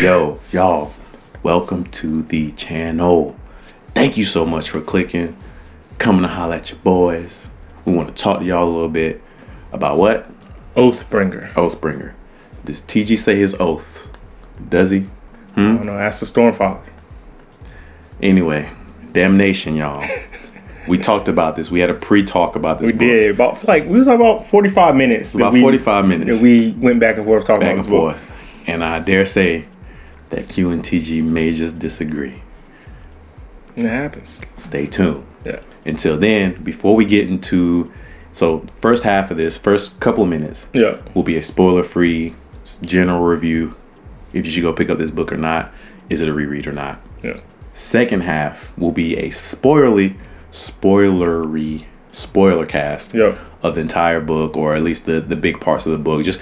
Yo, y'all, welcome to the channel. Thank you so much for clicking, coming to holler at your boys. We want to talk to y'all a little bit about what? Oathbringer. Oathbringer. Does TG say his oath? Does he? I don't know, ask the Stormfather. Anyway, Damnation, y'all. We talked about this. We had a pre-talk about this. We did. We was about 45 minutes. About 45 minutes. And we went back and forth talking Back about and this book. forth. And I dare say that QandTG may just disagree. It happens. Stay tuned. Yeah. Until then, before we get into, so first half of this, first couple of minutes, will be a spoiler-free general review. If you should go pick up this book or not, is it a reread or not? Yeah. Second half will be a spoiler cast of the entire book, or at least the big parts of the book. Just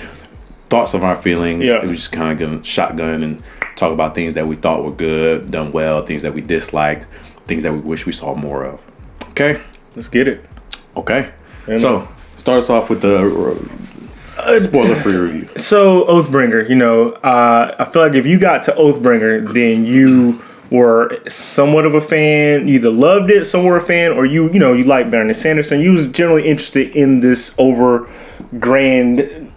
thoughts of our feelings. Yeah. We just kind of gonna shotgun and talk about things that we thought were good, done well, things that we disliked, things that we wish we saw more of. Okay? Let's get it. Okay. So, start us off with the spoiler-free review. So, Oathbringer, I feel like if you got to Oathbringer, then you were somewhat of a fan. You either loved it, somewhat a fan, or you liked Brandon Sanderson. You was generally interested in this grand,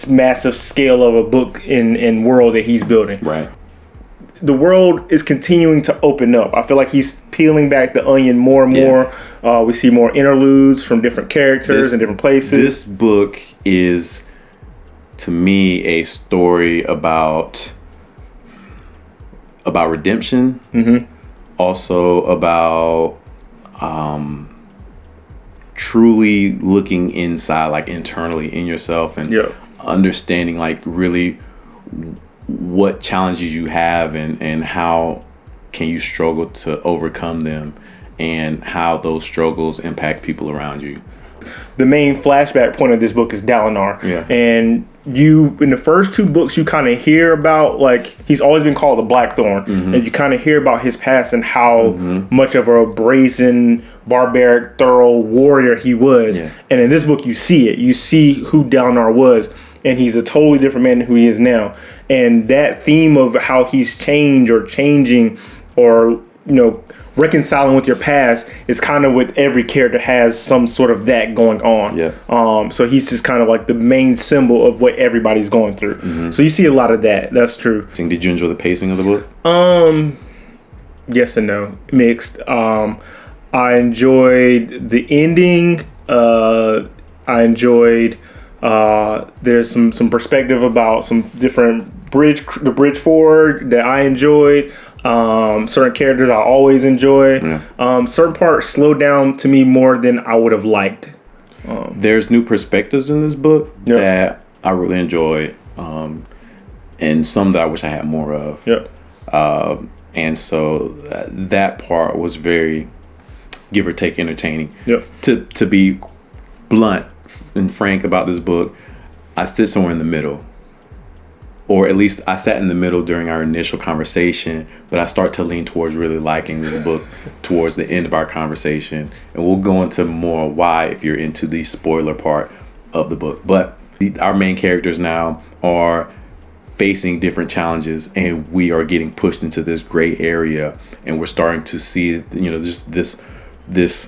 massive scale of a book and world that he's building. Right. The world is continuing to open up. I feel like he's peeling back the onion more and more. We see more interludes from different characters and different places. This book is, to me, a story about redemption. Mm-hmm. Also about truly looking inside, like internally in yourself, and understanding like really what challenges you have and how can you struggle to overcome them, and how those struggles impact people around you. The main flashback point of this book is Dalinar. Yeah. And in the first two books, you kind of hear about, like, he's always been called the Blackthorn. Mm-hmm. And you kind of hear about his past and how much of a brazen, barbaric, thorough warrior he was. Yeah. And in this book, you see it. You see who Dalinar was. And he's a totally different man than who he is now. And that theme of how he's changed or changing or, reconciling with your past is kind of with every character has some sort of that going on. Yeah. So he's just kind of like the main symbol of what everybody's going through. Mm-hmm. So you see a lot of that. That's true. Did you enjoy the pacing of the book? Yes and no. Mixed. I enjoyed the ending. I enjoyed there's some perspective about some different bridge forward that I enjoyed. Certain characters I always enjoy. Yeah. Certain parts slowed down to me more than I would have liked. There's new perspectives in this book that I really enjoyed, and some that I wish I had more of. Yeah. And so that part was very, give or take, entertaining. Yeah. To be blunt and frank about this book, I sit somewhere in the middle. Or at least I sat in the middle during our initial conversation, but I start to lean towards really liking this book towards the end of our conversation. And we'll go into more why if you're into the spoiler part of the book. But our main characters now are facing different challenges, and we are getting pushed into this gray area, and we're starting to see, just this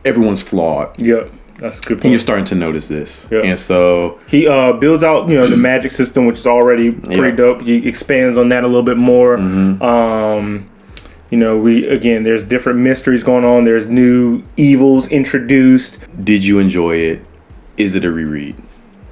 everyone's flawed. Yeah. That's a good point. And you're starting to notice this. Yep. And so he builds out, the magic system, which is already pretty dope. He expands on that a little bit more. Mm-hmm. There's different mysteries going on. There's new evils introduced. Did you enjoy it? Is it a reread?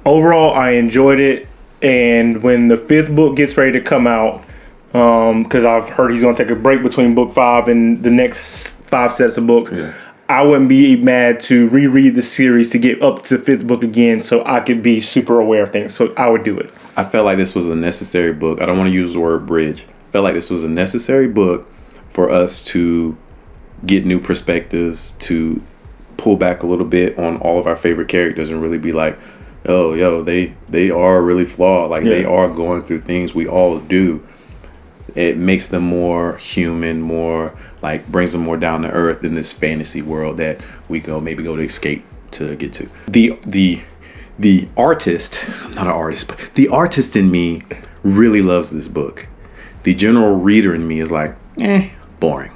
Overall, I enjoyed it. And when the 5th book gets ready to come out, because I've heard he's going to take a break between book 5 and the next 5 sets of books. Yeah. I wouldn't be mad to reread the series to get up to 5th book again so I could be super aware of things. So I would do it. I felt like this was a necessary book. I don't want to use the word bridge. I felt like this was a necessary book for us to get new perspectives, to pull back a little bit on all of our favorite characters and really be like, oh, they are really flawed. Like, they are going through things we all do. It makes them more human, more like brings them more down to earth in this fantasy world that we go to escape to get to. The artist, not an artist, but the artist in me really loves this book. the general reader in me is like, boring.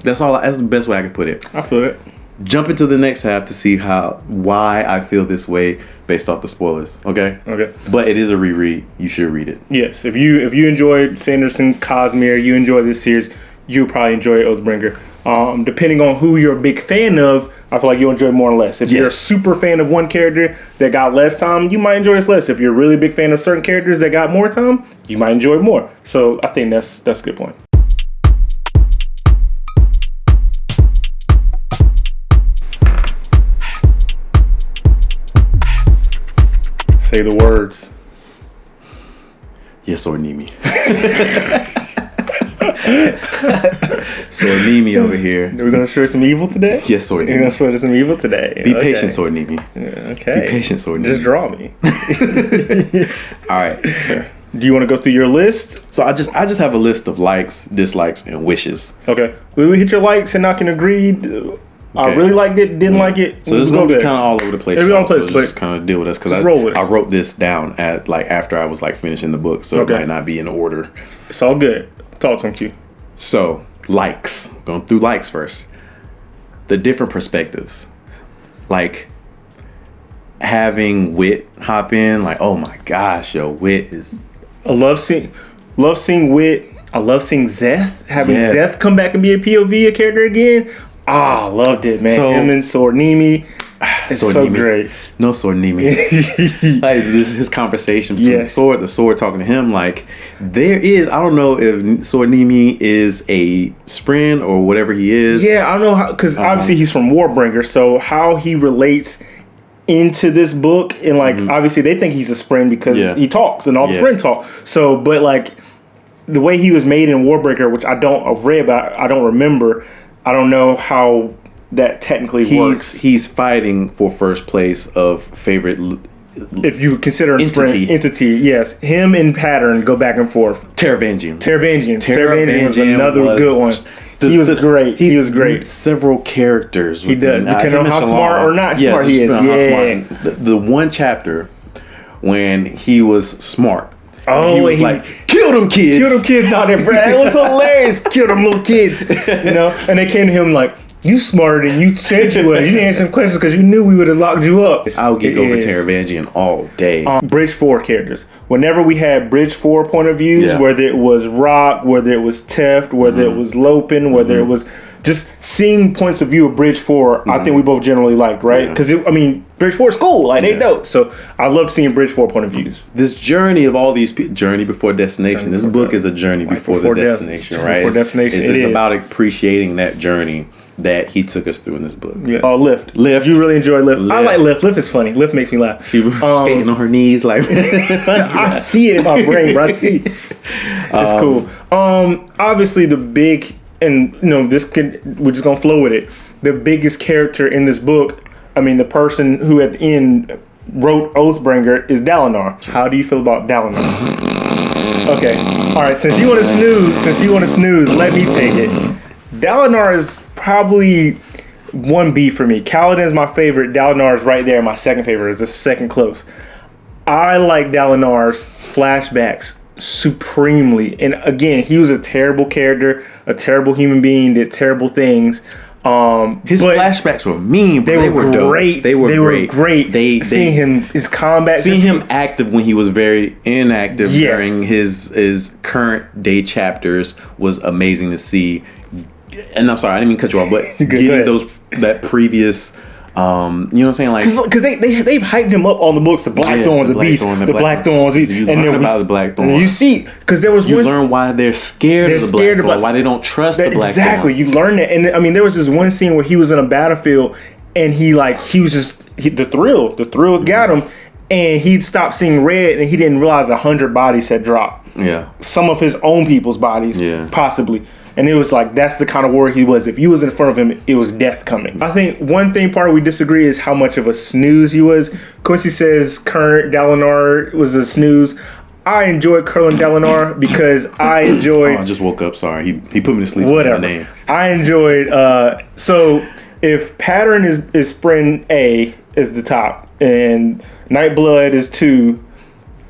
That's the best way I can put it. I feel it. Jump into the next half to see why I feel this way based off the spoilers. Okay. But it is a reread. You should read it. Yes. If you enjoyed Sanderson's Cosmere, you enjoy this series, you'll probably enjoy Oathbringer. Depending on who you're a big fan of, I feel like you'll enjoy it more or less. If you're a super fan of one character that got less time, you might enjoy this less. If you're a really big fan of certain characters that got more time, you might enjoy it more. So I think that's a good point. Say the words. Yes, or Nimi. Sword Nimi over here. We're gonna show some evil today. Yes, Sword Nimi. We're gonna show some evil today. Be patient, Sword Nimi. Okay. Be patient, Sword Nimi. Just draw me. All right. Do you want to go through your list? So I just have a list of likes, dislikes, and wishes. Okay. We hit your likes and I can agree. I really liked it, didn't like it. So this is going to be kind of all over the place. So just kind of deal with us because I wrote this down at after I was finishing the book, so it might not be in order. It's all good. Talk to him, Q. So likes, going through likes first. The different perspectives, like having Wit hop in. Like, oh my gosh, Wit is. I love seeing Wit. I love seeing Zeth. Having Zeth come back and be a POV character again. I loved it, man. Him and Sword Nimi. It's so great. No Sword Nimi. This is his conversation between the sword talking to him. Like, there is, I don't know if Sword Nimi is a Spren or whatever he is. Yeah, I don't know how, because obviously he's from Warbringer, so how he relates into this book, and obviously they think he's a Spren because he talks and all the Spren talk. So, but the way he was made in Warbringer, which I've read, but I don't remember. I don't know how that technically works. He's fighting for first place of favorite. If you consider a entity, yes. Him and Pattern go back and forth. Teravangian was another good one. He was great. He was great. Several characters. He does. Depending on how smart or not smart he is. Yeah. The one chapter when he was smart. Oh, he was kill them kids. Kill them kids out there, bro. It was hilarious. Kill them little kids. And they came to him like, you smarter than you said you was. You didn't answer some questions because you knew we would have locked you up. I'll get over Teravangian all day. Bridge 4 characters. Whenever we had Bridge 4 point of views, whether it was Rock, whether it was Teft, whether it was Lopin, whether it was just seeing points of view of Bridge 4, I think we both generally liked, right? Because, Bridge 4 is cool. They dope. So I loved seeing Bridge 4 point of views. This journey of all these people, journey before destination. This book is a journey before the destination, right? Before destination. It's about appreciating that journey that he took us through in this book. Yeah. Lift. You really enjoy Lift. I like Lift. Lift is funny. Lift makes me laugh. She was skating on her knees I see it in my brain, bro. I see it. It's cool. Obviously the big, and we're just gonna flow with it. The biggest character in this book, the person who at the end wrote Oathbringer, is Dalinar. How do you feel about Dalinar? Okay. All right. Since you want to snooze, let me take it. Dalinar is probably 1B for me. Kaladin is my favorite. Dalinar is right there. My second favorite is the second close. I like Dalinar's flashbacks supremely. And again, he was a terrible character, a terrible human being, did terrible things. His flashbacks were mean, but they were great. They were great. Seeing him, his combat, seeing him active when he was very inactive during his current day chapters was amazing to see. And I'm sorry, I didn't mean to cut you off, but getting that previous, you know what I'm saying, because they've hyped him up on the books. The Blackthorn's a beast. The Blackthorn's, you learn about the Blackthorn. You see, because you learn why they're scared of the Blackthorn, why they don't trust the Blackthorn. Exactly, you learn that, and there was this one scene where he was in a battlefield, and he was just the thrill got him, and he'd stopped seeing red, and he didn't realize 100 bodies had dropped. Yeah, some of his own people's bodies, possibly. And it was that's the kind of warrior he was. If you was in front of him, it was death coming. I think one part we disagree is how much of a snooze he was. Quincy says current Dalinar was a snooze. I enjoyed current Dalinar because I enjoyed... I just woke up, sorry. He put me to sleep. Whatever. Name. I enjoyed... so if Pattern is Spren A is the top and Nightblood is 2,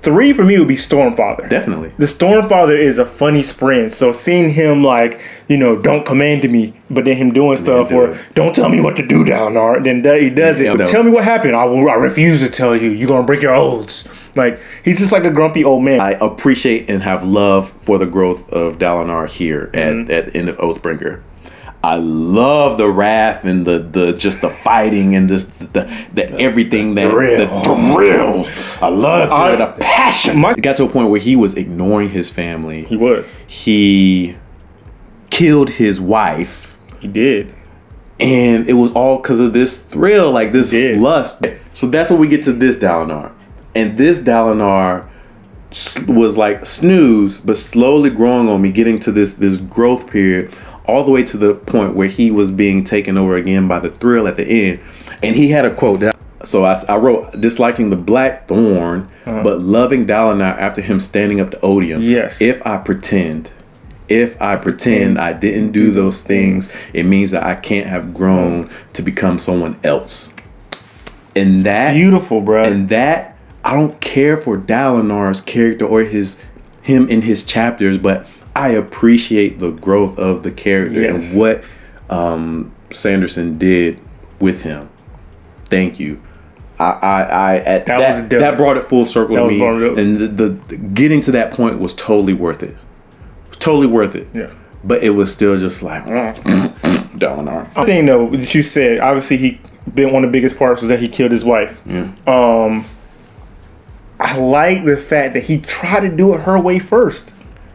3 for me would be Stormfather. Definitely. The Stormfather is a funny sprint. So seeing him like, don't command me, but then him doing stuff or don't tell me what to do, Dalinar. Then he does it. Tell me what happened. I refuse to tell you. You're going to break your oaths. Like, he's just like a grumpy old man. I appreciate and have love for the growth of Dalinar here at the end of Oathbringer. I love the wrath and the just the fighting and the everything that the thrill. I love the passion. It got to a point where he was ignoring his family. He was. He killed his wife. He did. And it was all because of this thrill, like this lust. So that's when we get to this Dalinar. And this Dalinar was like snooze, but slowly growing on me, getting to this growth period, all the way to the point where he was being taken over again by the thrill at the end. And he had a quote down. So I wrote, disliking the Blackthorn, but loving Dalinar after him standing up to Odium. Yes. If I pretend I didn't do those things, it means that I can't have grown to become someone else. And that beautiful, bro. And that, I don't care for Dalinar's character or him in his chapters, but I appreciate the growth of the character and what Sanderson did with him. Thank you. That brought it full circle to me, and the getting to that point was totally worth it. Totally worth it. Yeah. But it was still just like Dalinar. I think though that you said, obviously one of the biggest parts was that he killed his wife. Yeah. I like the fact that he tried to do it her way first.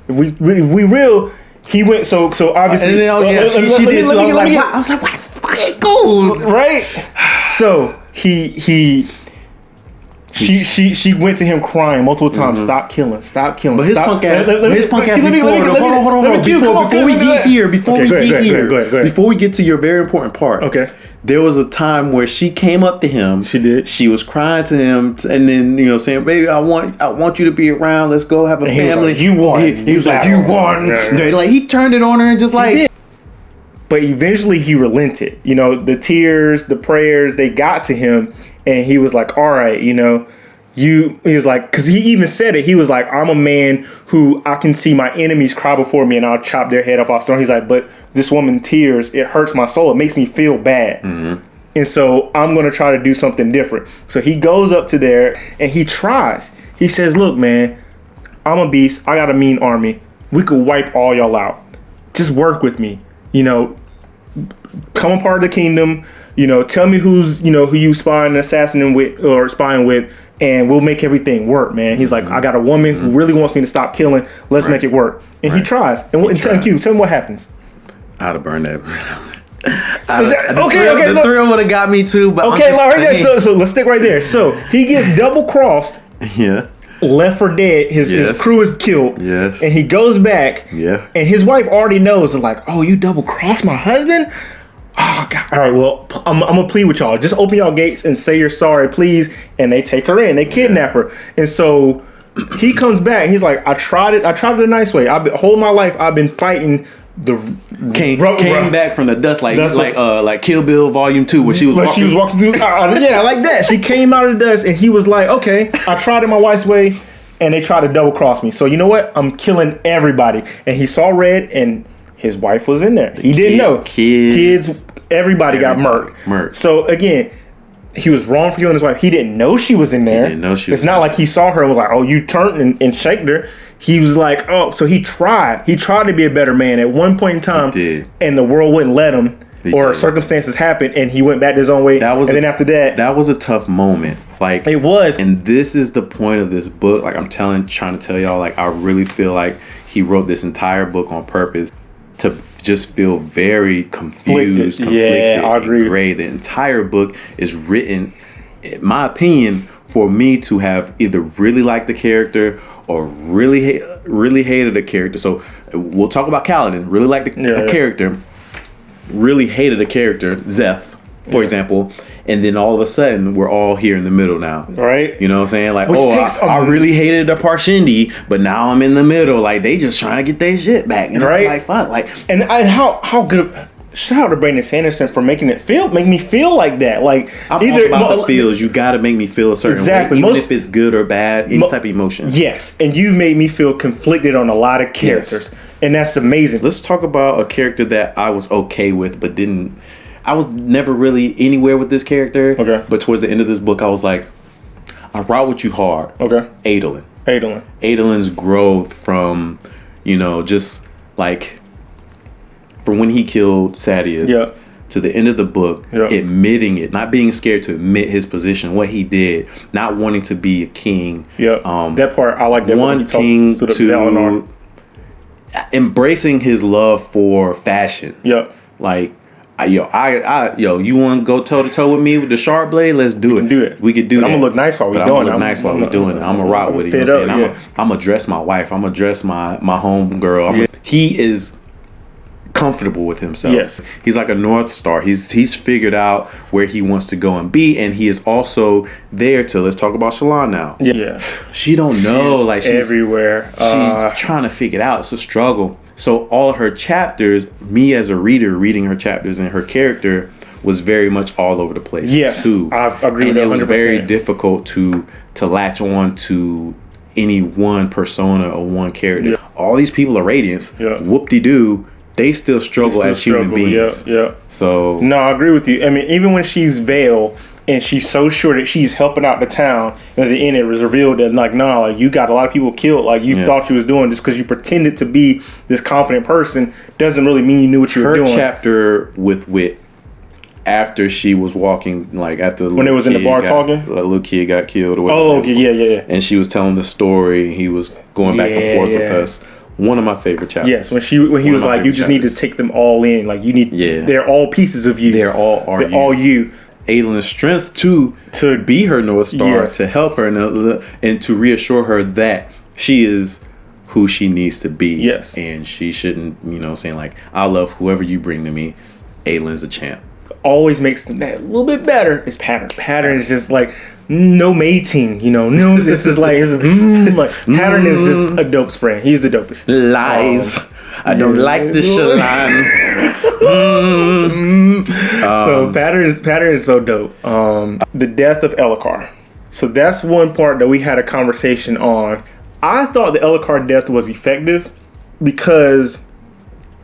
If we real, he went so obviously. And then, she did too. I was like, why the fuck she go? Right. So she went to him crying multiple times. Stop killing. But his punk ass. Hold on. Before we get to your very important part. Okay. There was a time where she came up to him. She did. She was crying to him, and then saying, "Baby, I want you to be around. Let's go have a family." He was like, "You won." He was like, "You won." Yeah. Like he turned it on her and just like. But eventually he relented. The tears, the prayers, they got to him, and he was like, "All right, he was like," because he even said it. He was like, "I'm a man who I can see my enemies cry before me, and I'll chop their head off. I'll stone." He's like, "But this woman tears. It hurts my soul. It makes me feel bad." Mm-hmm. And so I'm going to try to do something different. So he goes up to there and he tries. He says, "Look, man, I'm a beast. I got a mean army. We could wipe all y'all out. Just work with me. Come a part of the kingdom. Tell me who you spying and assassinating with or spying with, and we'll make everything work, man." He's like, "I got a woman who really wants me to stop killing. Let's make it work." And he tries. And tell me what happens. I'd have burned that. Okay. The thrill would have got me too. But so let's stick right there. So he gets double crossed. Yeah. Left for dead. His crew is killed. Yes. And he goes back. Yeah. And his wife already knows. It's like, "Oh, you double crossed my husband? Oh God! All right, well, I'm gonna plead with y'all. Just open y'all gates and say you're sorry, please." And they take her in. They kidnap her. And so he comes back. He's like, "I tried it. I tried it the nice way. Whole my life I've been fighting the came back from the dust like Kill Bill Volume 2 when she was walking through. Yeah, like that. She came out of the dust, and he was like, "Okay, I tried it my wife's way, and they tried to double cross me. So you know what? I'm killing everybody." And he saw red, and his wife was in there. He didn't know. Kids, everybody got murked. So again, he was wrong for killing his wife. He didn't know she was in there. It's not like he saw her and was like, "Oh, you turned and shaked her." He was like, "Oh," so he tried. He tried to be a better man at one point in time, and the world wouldn't let him, circumstances happened, and he went back to his own way. Then after that was a tough moment. Like it was. And this is the point of this book. Like I'm trying to tell y'all. Like I really feel like he wrote this entire book on purpose to just feel very confused, conflicted, I agree. And gray. The entire book is written, in my opinion, for me to have either really liked the character or really hated the character. So we'll talk about Kaladin. Really liked the character, really hated the character, Zeth, for example. And then all of a sudden, we're all here in the middle now. Right. You know what I'm saying? Like, I really hated the Parshindi, but now I'm in the middle. Like, they just trying to get their shit back. And I'm like, fuck. Like, and how good shout out to Brandon Sanderson for making me feel like that. Like I'm all about the feels. You got to make me feel a certain way, even if it's good or bad, any type of emotion. Yes, and you've made me feel conflicted on a lot of characters, and that's amazing. Let's talk about a character that I was okay with, but didn't. I was never really anywhere with this character. Okay. But towards the end of this book, I was like, I ride with you hard. Okay. Adolin's growth from, just like from when he killed Sadeas to the end of the book, admitting it, not being scared to admit his position, what he did, not wanting to be a king. Yeah. That part, I like that. Wanting to embracing his love for fashion. Yeah. Like, you want to go toe to toe with me with the sharp blade? Let's do it. We could do that. I'm gonna look nice while we're doing it. I'm gonna rock with it. You know what I'm saying? I'm gonna dress my wife. I'm gonna dress my home girl. He is comfortable with himself. Yes. He's like a North Star. He's figured out where he wants to go and be, and he is also there to. Let's talk about Shallan now. Yeah. She don't know. She's everywhere. She's trying to figure it out. It's a struggle. So all her chapters, me as a reader reading her chapters and her character was very much all over the place. Yes, too. I agree with that 100%. It was very difficult to latch on to any one persona or one character. Yeah. All these people are Radiants. Yeah. Whoop-de-doo. They still struggle as human beings. Yeah. So no, I agree with you. I mean, even when she's Veil and she's so sure that she's helping out the town, and at the end it was revealed that you got a lot of people killed. Like you thought you was doing just because you pretended to be this confident person doesn't really mean you knew what you were doing. Her chapter with Wit, after she was walking, like after when it was in the bar talking, a little kid got killed. Or oh, okay, yeah. And she was telling the story. He was going back and forth with us. One of my favorite chapters. Yes, when he was like, you just need to take them all in. Like you need. Yeah. They're all pieces of you. They're all you. Adolin's strength to be her North Star, to help her and to reassure her that she is who she needs to be. Yes. And she shouldn't, saying like, I love whoever you bring to me. Adolin's a champ. Always makes that a little bit better is Pattern. Pattern is just like no mating, no. This is like, Pattern is just a dope spray. He's the dopest. Lies. I don't like the Shallan. So Pattern is so dope. The death of Elhokar. So that's one part that we had a conversation on. I thought the Elhokar death was effective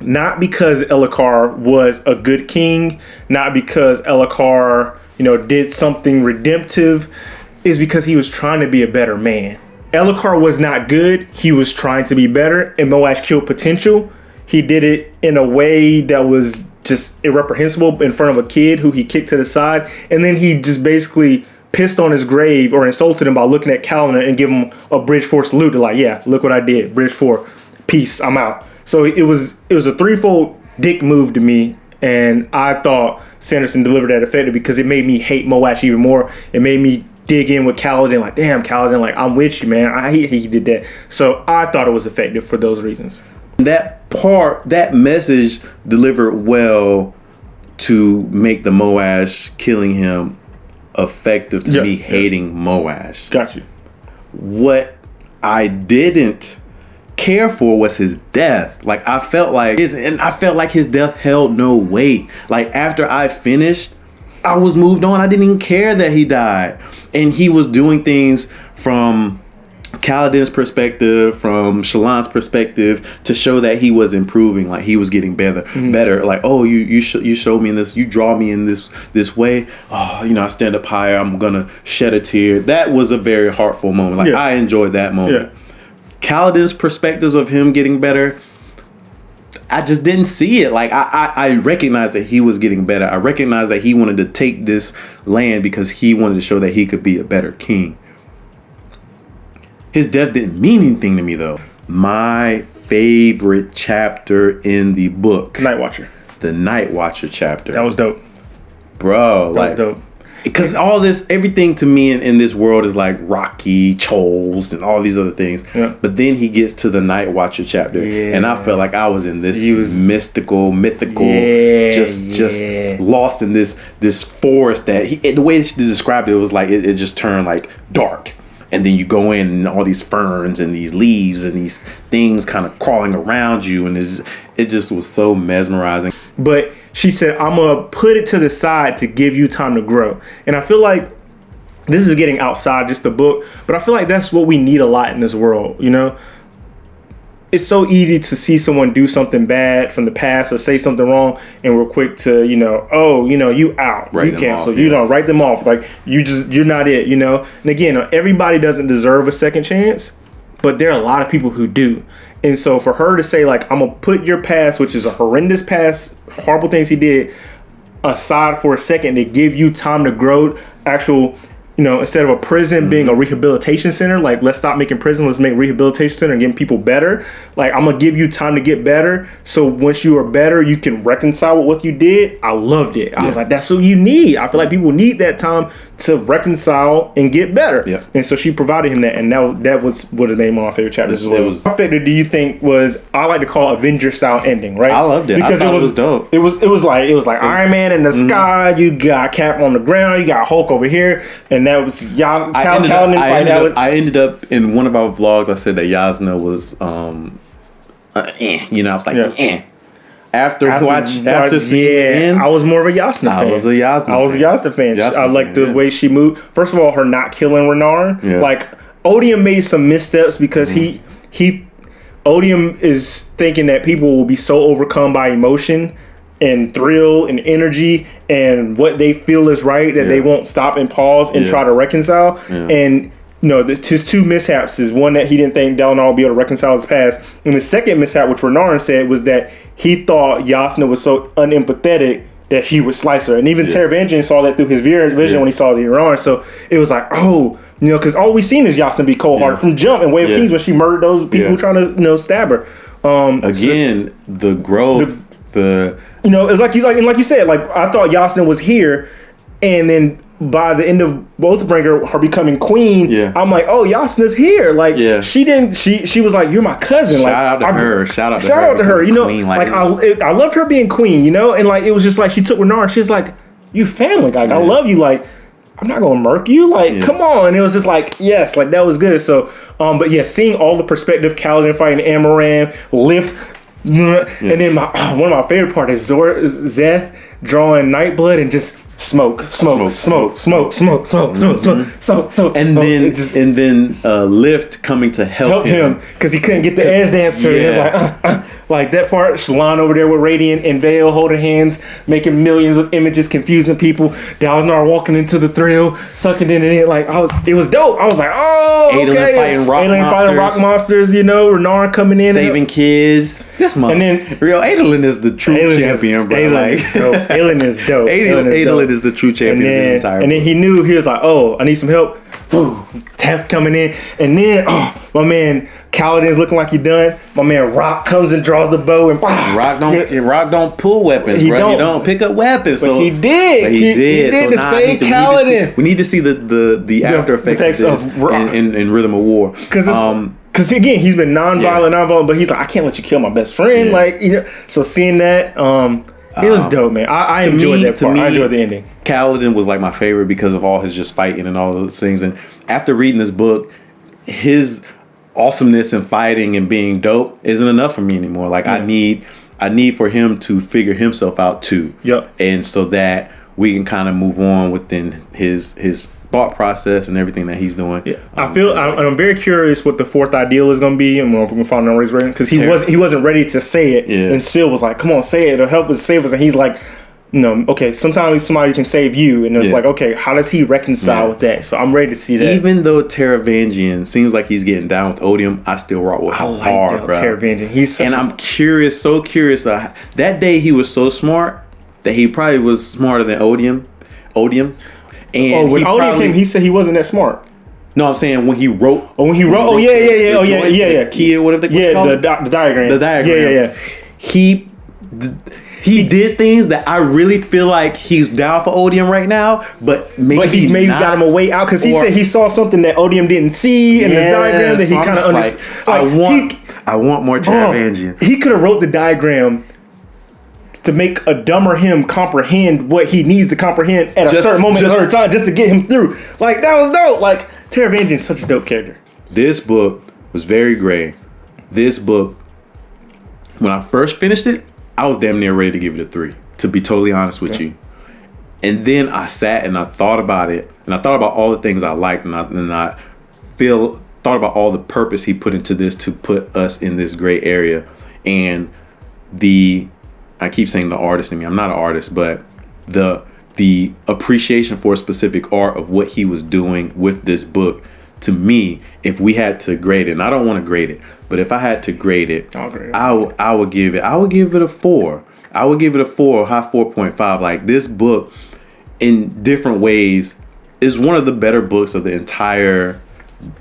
not because Elhokar was a good king, not because Elhokar, did something redemptive, is because he was trying to be a better man. Elhokar was not good. He was trying to be better, and Moash killed potential. He did it in a way that was just irreprehensible in front of a kid who he kicked to the side, and then he just basically pissed on his grave or insulted him by looking at Kaladin and give him a Bridge 4 salute to like, yeah, look what I did, Bridge 4, peace, I'm out. So it was a threefold dick move to me, and I thought Sanderson delivered that effective because it made me hate Moash even more. It made me dig in with Kaladin, like, damn, Kaladin, like, I'm with you, man. I hate he did that. So I thought it was effective for those reasons. That message delivered well to make the Moash killing him effective to me hating Moash. Got you. What I didn't care for was his death. Like I felt like his death held no weight. Like after I finished, I was moved on. I didn't even care that he died. And he was doing things from Kaladin's perspective, from Shallan's perspective, to show that he was improving, like he was getting better. Like, oh, you show me in this, you draw me in this way. Oh, I stand up higher. I'm gonna shed a tear. That was a very heartful moment. Like I enjoyed that moment. Kaladin's perspectives of him getting better, I just didn't see it. Like I recognized that he was getting better. I recognized that he wanted to take this land because he wanted to show that he could be a better king. His death didn't mean anything to me though. My favorite chapter in the book, Night Watcher. The Night Watcher chapter. That was dope. Bro, that was dope. Because everything to me in this world is like Rocky, Choles, and all these other things. Yeah. But then he gets to the Night Watcher chapter, and I felt like I was in this mythical, just lost in this forest that the way she described it was like it just turned like dark. And then you go in and all these ferns and these leaves and these things kind of crawling around you, and it just was so mesmerizing. but she said, I'm gonna put it to the side to give you time to grow. And I feel like this is getting outside just the book, but I feel like that's what we need a lot in this world, you know? It's so easy to see someone do something bad from the past or say something wrong, and we're quick to, you know, oh, you know, you out, you cancel, you know, write them off. Like, you're not it, you know? And again, everybody doesn't deserve a second chance, but there are a lot of people who do. And so for her to say, like, I'm going to put your past, which is a horrendous past, horrible things he did, aside for a second to give you time to grow, actual, you know, instead of a prison being a rehabilitation center, like, let's stop making prison, let's make rehabilitation center and getting people better. Like, I'm gonna give you time to get better, so once you are better, you can reconcile with what you did. I loved it. I was like, that's what you need. I feel like people need that time to reconcile and get better. Yeah. And so she provided him that, and that was one of the my favorite chapters as well. What factor do you think was, I like to call Avenger style ending, right? I loved it. Because it was dope. It was like Iron Man in the sky, you got Cap on the ground, you got Hulk over here, and that was I ended up in one of our vlogs. I said that Yasna was, you know, I was like, After seeing the end, I was more of a Yasna fan. I was a Yasna fan. I like the way she moved. First of all, her not killing Renar. Yeah. Like, Odium made some missteps because Odium is thinking that people will be so overcome by emotion and thrill and energy and what they feel is right that they won't stop and pause and try to reconcile. And you know, his two mishaps is one that he didn't think Dalinar would be able to reconcile his past, and the second mishap, which Renarin said, was that he thought Yasna was so unempathetic that she would slice her. And even Taravangian saw that through his vision when he saw the Iran. So it was like, oh, you know, because all we've seen is Yasna be cold-hearted from jump and Way of Kings when she murdered those people trying to, you know, stab her. Again, the growth, you know, it's like you said, like, I thought Yasna was here, and then by the end of Oathbringer, her becoming queen, I'm like, oh, Yasna's here. Like, she was like, you're my cousin. Shout out to her. Shout out to her. You know, like I loved her being queen, you know, and like, it was just like, she took Renar, she's like, you family, like, I love you, like, I'm not gonna murk you, like, come on. And it was just like, yes, like, that was good. So, but yeah, seeing all the perspective, Kaladin fighting Amaran, Lift, and then one of my favorite part is Zeth drawing Nightblood and just smoke, and then Lift coming to help him because he couldn't get the edge dancer. He was like that part. Shallan over there with Radiant and Vale holding hands, making millions of images, confusing people. Dalinar walking into the thrill, sucking in it. Like, it was dope. I was like, oh, okay. Adolin fighting rock monsters. You know, Renar coming in, saving kids. This month, and then real Adolin is the true champion, bro. Adolin is dope. Adolin is the true champion of this entire. And then he knew, he was like, oh, I need some help. Boom, Tef coming in, and then my man Kaladin's looking like he done. My man Rock comes and draws the bow, and Rock don't pull weapons, bro. He don't pick up weapons. But he did. He did. The same Kaladin. We need to see the after effects of this in Rhythm of War. Because again, he's been nonviolent, but he's like, I can't let you kill my best friend. Like, you know, so seeing that, it was dope, man. I enjoyed that part. I enjoyed the ending. Kaladin was like my favorite because of all his just fighting and all those things. And after reading this book, his awesomeness and fighting and being dope isn't enough for me anymore. Like, I need for him to figure himself out too. Yep. And so that we can kind of move on within his thought process and everything that he's doing. Yeah, I'm very curious what the fourth ideal is going to be, and if we can find out because he wasn't ready to say it, and Syl was like, "Come on, say it. It'll help us save us." And he's like, "No, okay. Sometimes somebody can save you," and it's like, okay, how does he reconcile with that? So I'm ready to see that. Even though Taravangian seems like he's getting down with Odium, I still rock with him hard, bro. Taravangian, I'm curious, so curious. That day he was so smart that he probably was smarter than Odium. And when Odium came, he said he wasn't that smart. No, I'm saying when he wrote. Yeah. Key or whatever they call it. The diagram. The diagram. Yeah. He did things that I really feel like he's down for Odium right now, but maybe got him a way out because he said he saw something that Odium didn't see in the diagram that he kind of understood. I want more Taravangian. He could have wrote the diagram to make a dumber him comprehend what he needs to comprehend at a certain moment in time, just to get him through. Like, that was dope. Like, Taravangian is such a dope character. This book was very great. This book, when I first finished it, I was damn near ready to give it a 3, to be totally honest with you. And then I sat and I thought about it, and I thought about all the things I liked, and I thought about all the purpose he put into this to put us in this gray area. And I keep saying the artist in me, I'm not an artist, but the appreciation for a specific art of what he was doing with this book, to me, if we had to grade it, and I don't want to grade it, but if I had to grade it, I would give it a 4. I would give it a 4, high 4.5. Like, this book, in different ways, is one of the better books of the entire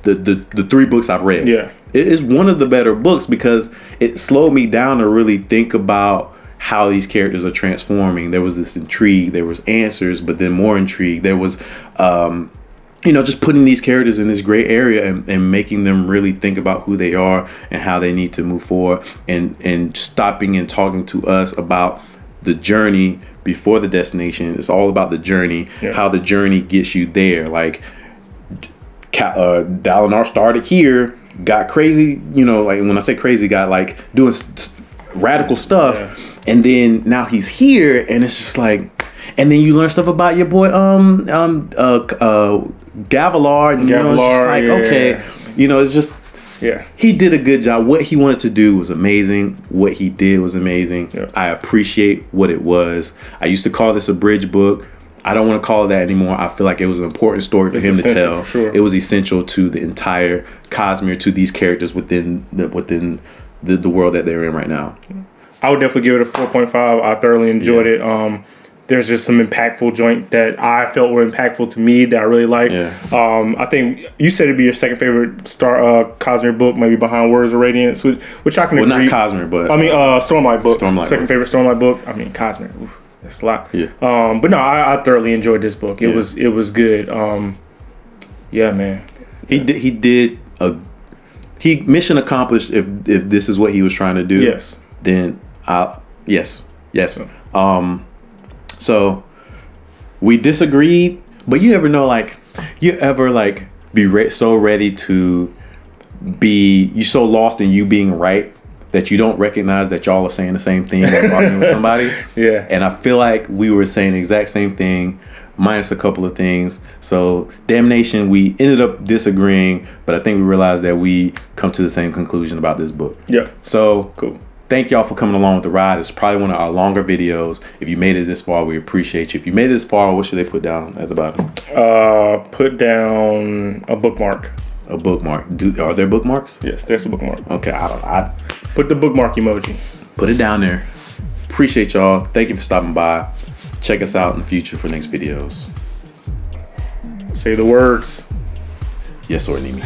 the 3 books I've read. Yeah, it is one of the better books because it slowed me down to really think about how these characters are transforming. There was this intrigue, there was answers, but then more intrigue. There was just putting these characters in this gray area and making them really think about who they are and how they need to move forward, and stopping and talking to us about the journey before the destination. It's all about the journey, how the journey gets you there. Like, Dalinar started here, got crazy, like when I say crazy, got like doing radical stuff, and then now he's here, and it's just like, and then you learn stuff about your boy Gavilar, and it's just like, okay, it's just, he did a good job. What he wanted to do was amazing. What he did was amazing. I appreciate what it was. I used to call this a bridge book. I don't want to call it that anymore. I feel like it was an important story for him to tell. Sure. It was essential to the entire Cosmere, to these characters within the world that they're in right now. I would definitely give it a 4.5. I thoroughly enjoyed it. There's just some impactful joint that I felt were impactful to me that I really liked. I think you said it'd be your second favorite Cosmere book, maybe behind Words of Radiance, which I can agree. Well, not Cosmere, but Stormlight book. Second favorite Stormlight book. I mean, Cosmere. Oof, that's a lot. But no, I thoroughly enjoyed this book. It was good. Yeah, man. He mission accomplished. If this is what he was trying to do, then yes. So we disagreed, but you never know. Like, you ever like be so ready to be, you so lost in you being right that you don't recognize that y'all are saying the same thing or arguing with somebody. And I feel like we were saying the exact same thing, minus a couple of things. So Damnation, we ended up disagreeing, but I think we realized that we come to the same conclusion about this book. So cool. Thank y'all for coming along with the ride. It's probably one of our longer videos. If you made it this far, we appreciate you. If you made it this far, what should they put down at the bottom? Put down a bookmark. A bookmark. Are there bookmarks? Yes, there's a bookmark. Okay, I put the bookmark emoji. Put it down there. Appreciate y'all. Thank you for stopping by. Check us out in the future for next videos. Say the words. Yes, or Nimi.